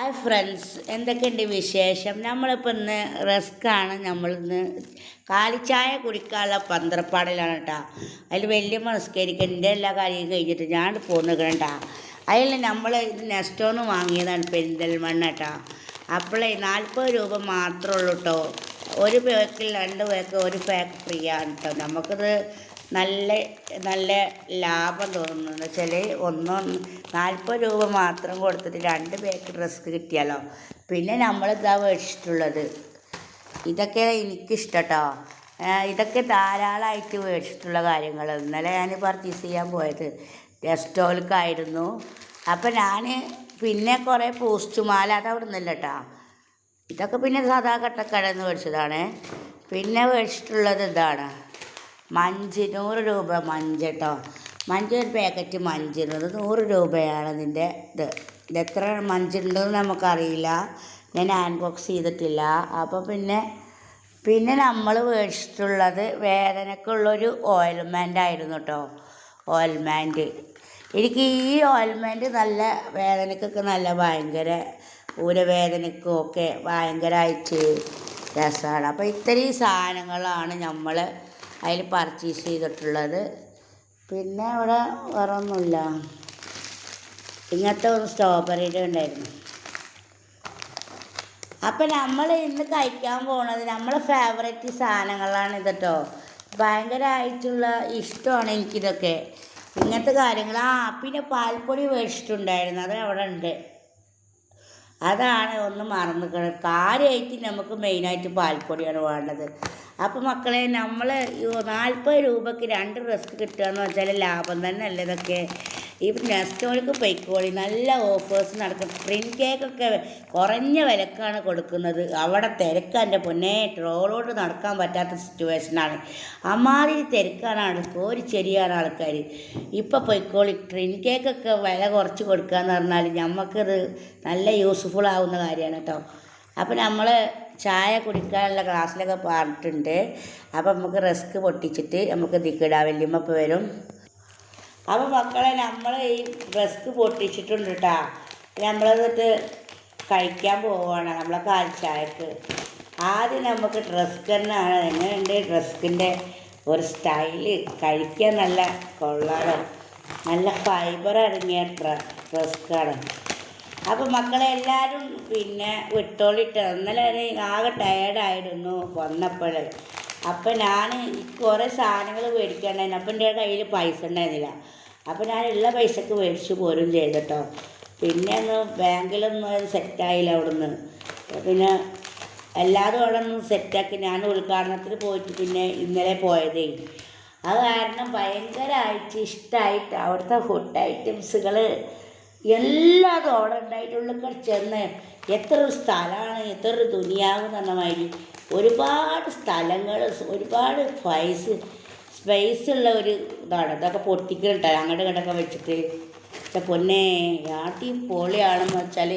Hi friends, എന്തൊക്കെയുണ്ട് വിശേഷം? നമ്മളിപ്പോൾ ഇന്ന് റസ്ക്കാണ്. നമ്മളിന്ന് കാലിച്ചായ കുടിക്കാനുള്ള പന്ത്രപ്പാടിലാണ് കേട്ടോ. അതിൽ വലിയ റസ്കരിക്കൻ്റെ എല്ലാ കാര്യവും കഴിഞ്ഞിട്ട് ഞാൻ പോന്നിക്കണം കേട്ടോ. അതിൽ നമ്മൾ നെസ്റ്റോന്ന് വാങ്ങിയതാണ് പെരിന്തൽമണ്ണ കേട്ടോ. അപ്പോഴേ 40 രൂപ മാത്രമേ ഉള്ളൂ കേട്ടോ. ഒരു പാക്കിൽ 2 പാക്ക്, ഒരു പാക്ക് ഫ്രീ ആണ് കേട്ടോ. നമുക്കിത് നല്ല നല്ല ലാഭം തോന്നുന്നു. എന്ന് വെച്ചാൽ 40 രൂപ മാത്രം കൊടുത്തിട്ട് 2 പാക്ക് ഡ്രസ്സ് കിട്ടിയാലോ. പിന്നെ നമ്മളിതാ മേടിച്ചിട്ടുള്ളത് ഇതൊക്കെ എനിക്കിഷ്ടം കേട്ടോ. ഇതൊക്കെ ധാരാളമായിട്ട് മേടിച്ചിട്ടുള്ള കാര്യങ്ങൾ. ഇന്നലെ ഞാൻ പർച്ചേസ് ചെയ്യാൻ പോയത് ടെസ്റ്റോൾക്കായിരുന്നു. അപ്പം ഞാൻ പിന്നെ കുറേ പോസ്റ്റുമാല അത് അവിടെ നിന്നല്ല കേട്ടോ. ഇതൊക്കെ പിന്നെ സാധാ കട്ടക്കടന്ന് മേടിച്ചതാണ്. പിന്നെ മേടിച്ചിട്ടുള്ളത് ഇതാണ് മഞ്ച്. 100 രൂപ മഞ്ച് കേട്ടോ. മഞ്ച് ഒരു പാക്കറ്റ് മഞ്ചിരുന്നത് 100 രൂപയാണ് ഇതിൻ്റെ ഇത് എത്ര മഞ്ചുണ്ടെന്ന് നമുക്കറിയില്ല. ഞാൻ ഹാൻഡ് ബോക്സ് ചെയ്തിട്ടില്ല. അപ്പോൾ പിന്നെ നമ്മൾ മേടിച്ചിട്ടുള്ളത് വേദനക്കുള്ളൊരു ഓയിൽമെൻ്റ് ആയിരുന്നു കേട്ടോ. ഓയിൽമെൻറ്റ് എനിക്ക് ഈ ഓയിൽമെൻറ്റ് നല്ല വേദനക്കൊക്കെ നല്ല ഭയങ്കര ഊരവേദനക്കും ഒക്കെ ഭയങ്കരമായിട്ട് രസമാണ്. അപ്പോൾ ഇത്രയും സാധനങ്ങളാണ് നമ്മൾ അതിൽ പർച്ചേസ് ചെയ്തിട്ടുള്ളത്. പിന്നെ അവിടെ വേറെ ഒന്നുമില്ല. ഇങ്ങനത്തെ ഒരു സ്ട്രോബെറിയുടെ ഉണ്ടായിരുന്നു. അപ്പം നമ്മൾ ഇന്ന് കഴിക്കാൻ പോകുന്നത് നമ്മളെ ഫേവറേറ്റ് സാധനങ്ങളാണ് ഇത് കേട്ടോ. ഭയങ്കരമായിട്ടുള്ള ഇഷ്ടമാണ് എനിക്കിതൊക്കെ ഇങ്ങനത്തെ കാര്യങ്ങൾ. പിന്നെ പാൽപ്പൊടി മേടിച്ചിട്ടുണ്ടായിരുന്നു, അത് അവിടെ ഉണ്ട്. അതാണ് ഒന്ന് മറന്നിക്കണം. കാര്യമായിട്ട് നമുക്ക് മെയിനായിട്ട് പാൽപ്പൊടിയാണ് വേണ്ടത്. അപ്പോൾ മക്കളെ, നമ്മൾ 40 രൂപയ്ക്ക് 2 ഡ്രസ്സ് കിട്ടുകയെന്ന് വെച്ചാൽ ലാഭം തന്നെ അല്ലേ ഇതൊക്കെ. ഈ നെസ്റ്റോൾക്ക് പൊയ്ക്കോളി, നല്ല ഓഫേഴ്സ് നടക്കും. ട്രിൻ കേക്കൊക്കെ കുറഞ്ഞ വിലക്കാണ് കൊടുക്കുന്നത്. അവിടെ തിരക്ക് എൻ്റെ പൊന്നെ, ട്രോളോട്ട് നടക്കാൻ പറ്റാത്ത സിറ്റുവേഷനാണ്. അമ്മാതിരി തിരക്കാണ്, ഒരു ശരിയാണ് ആൾക്കാർ. ഇപ്പോൾ പൊയ്ക്കോളി, ട്രിൻ കേക്കൊക്കെ വില കുറച്ച് കൊടുക്കുക എന്ന് പറഞ്ഞാൽ നമുക്കത് നല്ല യൂസ്ഫുൾ ആവുന്ന കാര്യമാണ് കേട്ടോ. അപ്പോൾ നമ്മൾ ചായ കുടിക്കാനുള്ള ഗ്ലാസ്സിലൊക്കെ പറഞ്ഞിട്ടുണ്ട്. അപ്പോൾ നമുക്ക് റസ്ക് പൊട്ടിച്ചിട്ട് നമുക്ക് ദിക്കിടാൻ വല്യമ്മപ്പോൾ വരും. അപ്പോൾ മക്കളെ, നമ്മൾ ഈ റസ്ക് പൊട്ടിച്ചിട്ടുണ്ട് കേട്ടോ. നമ്മളതിട്ട് കഴിക്കാൻ പോവുകയാണ് നമ്മളെ കാൽച്ചായക്ക്. ആദ്യം നമുക്ക് റസ്ക് തന്നെയാണ്. എങ്ങനെയുണ്ട് റസ്കിൻ്റെ ഒരു സ്റ്റൈല്? കഴിക്കാൻ നല്ല കൊള്ളാണ്, നല്ല ഫൈബർ അടങ്ങിയ റസ്ക്കാണ്. അപ്പോൾ മക്കളെ എല്ലാവരും പിന്നെ വിട്ടോളിട്ട്. ഇന്നലെ ആകെ ടയേർഡായിരുന്നു വന്നപ്പോൾ. അപ്പം ഞാൻ കുറേ സാധനങ്ങൾ മേടിക്കാണ്ടായിരുന്നു. അപ്പം എൻ്റെ കയ്യിൽ പൈസ ഉണ്ടായിരുന്നില്ല. അപ്പോൾ ഞാൻ ഉള്ള പൈസക്ക് മേടിച്ച് പോരും ചെയ്തിട്ടോ. പിന്നെ ഒന്ന് ബാങ്കിലൊന്നും സെറ്റായില്ല അവിടുന്ന്. പിന്നെ എല്ലാതും അവിടെ നിന്ന് സെറ്റാക്കി ഞാൻ ഉദ്ഘാടനത്തിന് പോയിട്ട് പിന്നെ ഇന്നലെ പോയതേ. അത് കാരണം ഭയങ്കരമായിട്ട് ഇഷ്ടമായിട്ട് അവിടുത്തെ ഫുഡ് ഐറ്റംസുകൾ എല്ലാതും അവിടെ ഉണ്ടായിട്ടുള്ളിൽ ചെന്ന് എത്ര സ്ഥലമാണ്, എത്ര ദുനിയാവ് എന്ന് പറഞ്ഞ മാതിരി ഒരുപാട് സ്ഥലങ്ങൾ, ഒരുപാട് സ്പേസ് ഉള്ള ഒരു ഇതാണ്. ഇതൊക്കെ പൊട്ടിക്കുന്നുണ്ട് അങ്ങോട്ട് ഇങ്ങോട്ടൊക്കെ വെച്ചിട്ട്. പക്ഷെ പൊന്നെ ആട്ടി പൊളിയാണെന്ന് വെച്ചാൽ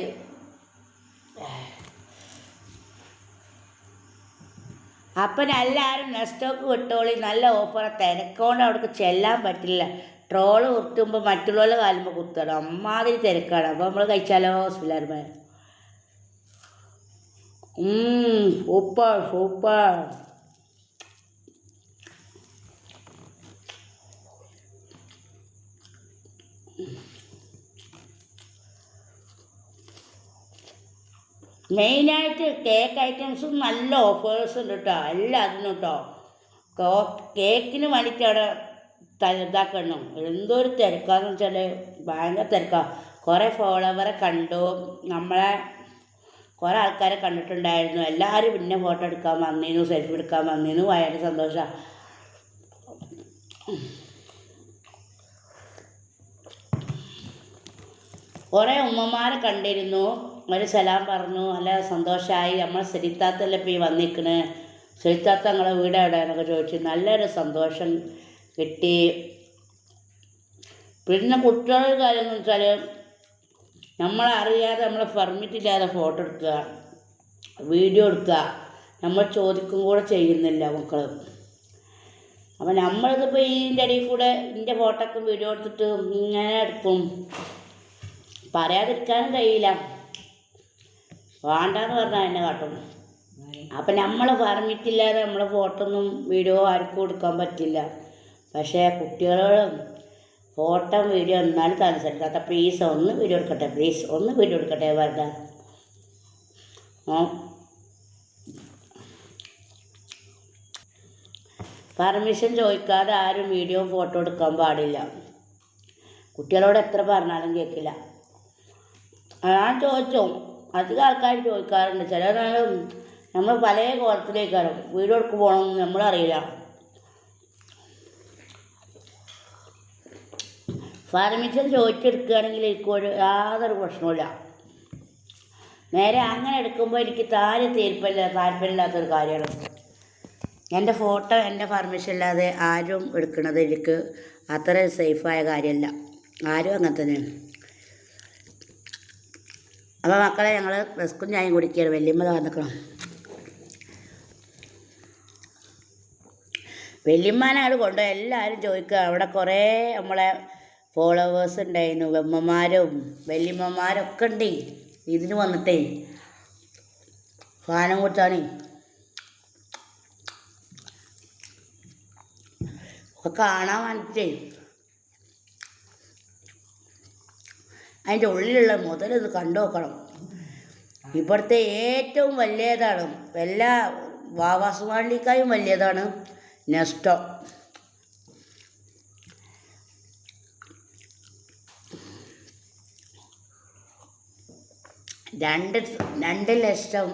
അപ്പം എല്ലാവരും നെസ്റ്റോക്ക് വിട്ടോളി. നല്ല ഓഫർ. തിരക്കൊണ്ട് അവിടേക്ക് ചെല്ലാൻ പറ്റില്ല. ട്രോള് കുത്തുമ്പോൾ മറ്റുള്ളവരുടെ കാലുമ്പോൾ കുത്തണം, അമ്മാതിരി തിരക്കാണ്. അപ്പോൾ നമ്മൾ കഴിച്ചാലോ സ്പില്ലാർമാർ. Super super. മെയിനായിട്ട് കേക്ക് ഐറ്റംസും നല്ല ഓഫേഴ്സ് ഉണ്ട് കേട്ടോ. എല്ലാത്തിനും കേട്ടോ. കേക്കിന് വേണ്ടിയിട്ട് അവിടെ ഇതാക്കണം. എന്തൊരു തിരക്കാന്ന് വെച്ചാൽ ഭയങ്കര തിരക്കാണ്. കുറേ ഫോളോവറെ കണ്ടു, നമ്മളെ കുറേ ആൾക്കാരെ കണ്ടിട്ടുണ്ടായിരുന്നു. എല്ലാവരും പിന്നെ ഫോട്ടോ എടുക്കാൻ വന്നിരുന്നു, സെൽഫി എടുക്കാൻ വന്നിരുന്നു. ഭയങ്കര സന്തോഷമാണ്. കുറേ ഉമ്മമാരെ കണ്ടിരുന്നു, ഒരു സലാം പറഞ്ഞു, നല്ല സന്തോഷമായി. നമ്മളെ സെരിത്താത്തല്ലേ ഇപ്പോൾ ഈ വന്നിരിക്കണ്. സെരിത്താത്ത നിങ്ങളെ വീട് എവിടെയാണെന്നൊക്കെ ചോദിച്ചു. നല്ലൊരു സന്തോഷം കിട്ടി. പിന്നെ കുട്ടികളുടെ കാര്യം എന്ന് വെച്ചാൽ നമ്മളറിയാതെ നമ്മളെ പെർമിറ്റ് ഇല്ലാതെ ഫോട്ടോ എടുക്കുക, വീഡിയോ എടുക്കുക, നമ്മൾ ചോദിക്കും കൂടെ ചെയ്യുന്നില്ല മക്കൾ. അപ്പം നമ്മളിതിപ്പോൾ ഇതിൻ്റെ ഇടയിൽ കൂടെ ഇതിൻ്റെ ഫോട്ടോക്ക് വീഡിയോ എടുത്തിട്ട് ഇങ്ങനെ എടുക്കും. പറയാതിരിക്കാനും കഴിയില്ല. വേണ്ടാന്ന് പറഞ്ഞാൽ എന്നെ കാട്ടും. അപ്പം നമ്മളെ പെർമിറ്റില്ലാതെ നമ്മളെ ഫോട്ടോ ഒന്നും വീഡിയോ ആർക്കും കൊടുക്കാൻ പറ്റില്ല. പക്ഷേ കുട്ടികളോടും ഫോട്ടോ വീഡിയോ എന്നാലും താല്പര്യമില്ലാത്ത പ്ലീസ് ഒന്ന് വീഡിയോ എടുക്കട്ടെ, പ്ലീസ് ഒന്ന് വീഡിയോ എടുക്കട്ടെ വേണ്ട. പെർമിഷൻ ചോദിക്കാതെ ആരും വീഡിയോ ഫോട്ടോ എടുക്കാൻ പാടില്ല. കുട്ടികളോട് എത്ര പറഞ്ഞാലും കേൾക്കില്ല. ഞാൻ ചോദിച്ചു, അധികം ആൾക്കാർ ചോദിക്കാറുണ്ട്. ചില നമ്മൾ പല കോലത്തിലേക്കാരും വീഡിയോ എടുക്ക് പോകണമെന്ന് നമ്മളറിയില്ല. പെർമിഷൻ ചോദിച്ചെടുക്കുകയാണെങ്കിൽ എനിക്കൊരു യാതൊരു പ്രശ്നമില്ല. നേരെ അങ്ങനെ എടുക്കുമ്പോൾ എനിക്ക് താല്പര്യമില്ലാത്തൊരു കാര്യമാണ്. എൻ്റെ ഫോട്ടോ എൻ്റെ പെർമിഷൻ ഇല്ലാതെ ആരും എടുക്കുന്നത് എനിക്ക് അത്ര സേഫായ കാര്യമല്ല. ആരും അങ്ങനെ തന്നെയാണ്. അപ്പോൾ മക്കളെ, ഞങ്ങൾ റസ്ക്കും ചായയും കുടിക്കുകയാണ്. വല്യമ്മ നിൽക്കണം. വല്യമ്മാനാണ് കൊണ്ടുപോയി. എല്ലാവരും ചോദിക്കുക, അവിടെ കുറേ നമ്മളെ ഫോളോവേഴ്സ് ഉണ്ടായിരുന്നു. വെമ്മമാരും വല്യമ്മമാരൊക്കെ ഉണ്ട് ഇതിന് വന്നിട്ടേ സാധനം കൊടുത്താണ്. ഒക്കെ കാണാൻ വേണ്ടിയിട്ടേ അതിൻ്റെ ഉള്ളിലുള്ള മുതലൊന്ന് കണ്ടു നോക്കണം. ഇവിടുത്തെ ഏറ്റവും വലിയതാണ്, എല്ലാ വാവാസുമാളിക്കായും വലിയതാണ് നെസ്റ്റോ. രണ്ട് ലക്ഷം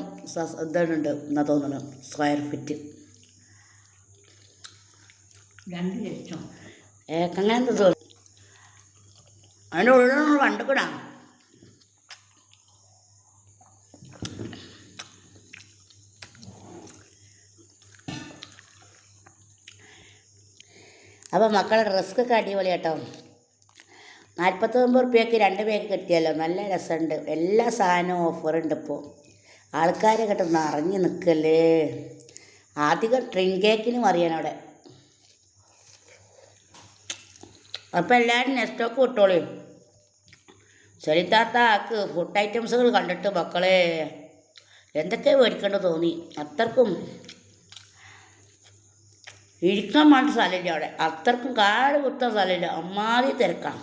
ഇതുണ്ട് എന്നാ തോന്നുന്നു, സ്ക്വയർ ഫീറ്റ്. 2 ലക്ഷം അങ്ങനെ എന്ത് തോന്നുന്നു. അതിൻ്റെ ഉള്ളിൽ നമ്മൾ കണ്ടുകൂടാ. അപ്പോൾ മക്കളുടെ ഡ്രസ്സൊക്കെ അടിപൊളി കേട്ടോ. 49 റുപ്യക്ക് 2 ബാഗ് കിട്ടിയല്ലോ, നല്ല രസമുണ്ട്. എല്ലാ സാധനവും ഓഫറുണ്ട് ഇപ്പോൾ. ആൾക്കാരെ കേട്ടോ നിറഞ്ഞ് നിൽക്കല്ലേ. അധികം ഡ്രിങ്ക് കേക്കിനും അറിയാനവിടെ. അപ്പോൾ എല്ലാവരും നെസ്റ്റോക്ക് വിട്ടോളൂ. ചെറിത്താത്താക്ക് ഫുഡ് ഐറ്റംസുകൾ കണ്ടിട്ട് മക്കളെ എന്തൊക്കെ മേടിക്കേണ്ടത് തോന്നി. അത്രക്കും ഇരിക്കാൻ വേണ്ട സ്ഥലമില്ല അവിടെ. അത്രക്കും കാട് കുത്താൻ സ്ഥലമില്ല. അമ്മാതി തിരക്കാം.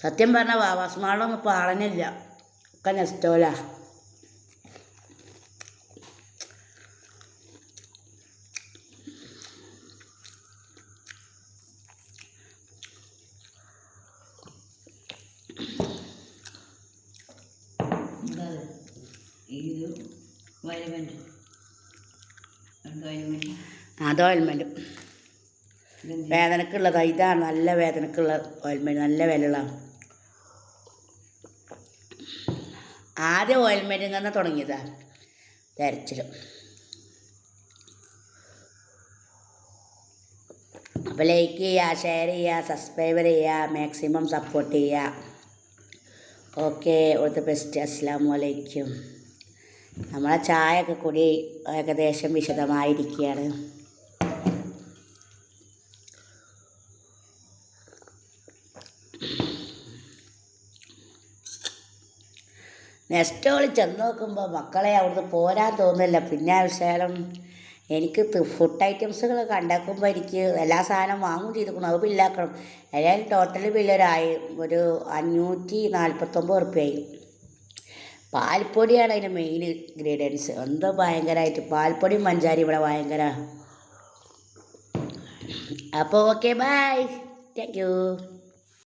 സത്യം പറഞ്ഞാൽ വാവാസ്മാളൊന്നും ഇപ്പോൾ ആളനില്ല, ഒക്കെ നെസ്റ്റോല. അത് ഓയിൽമെൻറ്റ് വേദനക്കുള്ളതാണ്. ഇതാണ് നല്ല വേദനക്കുള്ള ഓയിൽമെൻറ്റ്, നല്ല വിലയുള്ളതാണ്. ആദ്യം ഓയിൽമെൻറ്റിൽ നിന്ന് തുടങ്ങിയതാണ് തെരച്ചിൽ. അപ്പോൾ ലൈക്ക് ചെയ്യുക, ഷെയർ ചെയ്യുക, സബ്സ്ക്രൈബ് ചെയ്യുക, മാക്സിമം സപ്പോർട്ട് ചെയ്യുക. Okay, all the best. അസ്സലാമു അലൈക്കും. നമ്മളെ ചായയൊക്കെ കൂടി ഏകദേശം വിശദമായിരിക്കുകയാണ്. നെക്സ്റ്റ് ചെന്ന് നോക്കുമ്പോൾ മക്കളെ അവിടുന്ന് പോരാൻ തോന്നില്ല. പിന്നെ വിശേഷം എനിക്ക് ഫുഡ് ഐറ്റംസുകളൊക്കെ ഉണ്ടാക്കുമ്പോൾ എനിക്ക് എല്ലാ സാധനം വാങ്ങും ചെയ്തിരിക്കണം. അത് ബില്ലാക്കണം. ഏതായാലും ടോട്ടൽ ബില്ല് ഒരു 549 റുപ്യയായി. പാൽപ്പൊടിയാണ് അതിൻ്റെ മെയിൻ ഇൻഗ്രീഡിയൻസ്. എന്തോ ഭയങ്കരമായിട്ട് പാൽപ്പൊടിയും പഞ്ചാരി ഇവിടെ ഭയങ്കര. അപ്പോൾ ഓക്കെ, ബൈ, താങ്ക് യു.